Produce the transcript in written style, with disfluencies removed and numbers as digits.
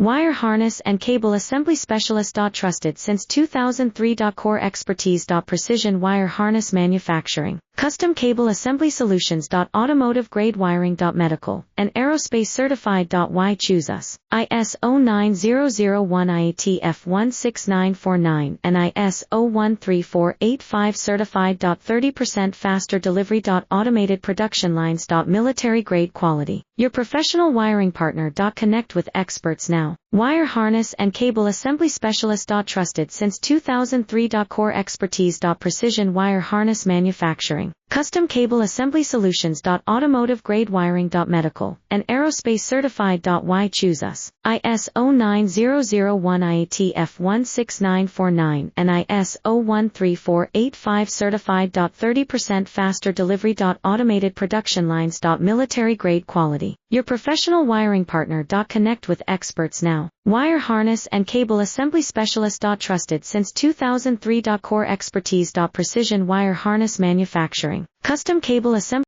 Wire harness and cable assembly specialist. Trusted since 2003. Core expertise. Precision wire harness manufacturing, custom cable assembly solutions. Automotive grade wiring. Medical and aerospace certified. Why choose us? ISO 9001 IAT F16949 and ISO 13485 certified. 30% faster delivery. Automated production lines. Military grade quality. Your professional wiring partner. Connect with experts now. Wire harness and cable assembly specialist. Trusted since 2003. Core expertise. Precision wire harness manufacturing, custom cable assembly solutions. Automotive grade wiring. Medical and aerospace certified. Why choose us? ISO 9001 IAT F16949 and ISO 13485 certified. 30% faster delivery. Automated production lines. Military grade quality. Your professional wiring partner. Connect with experts now. Wire harness and cable assembly specialist. Trusted since 2003. Core expertise. Precision wire harness manufacturing, custom cable assembly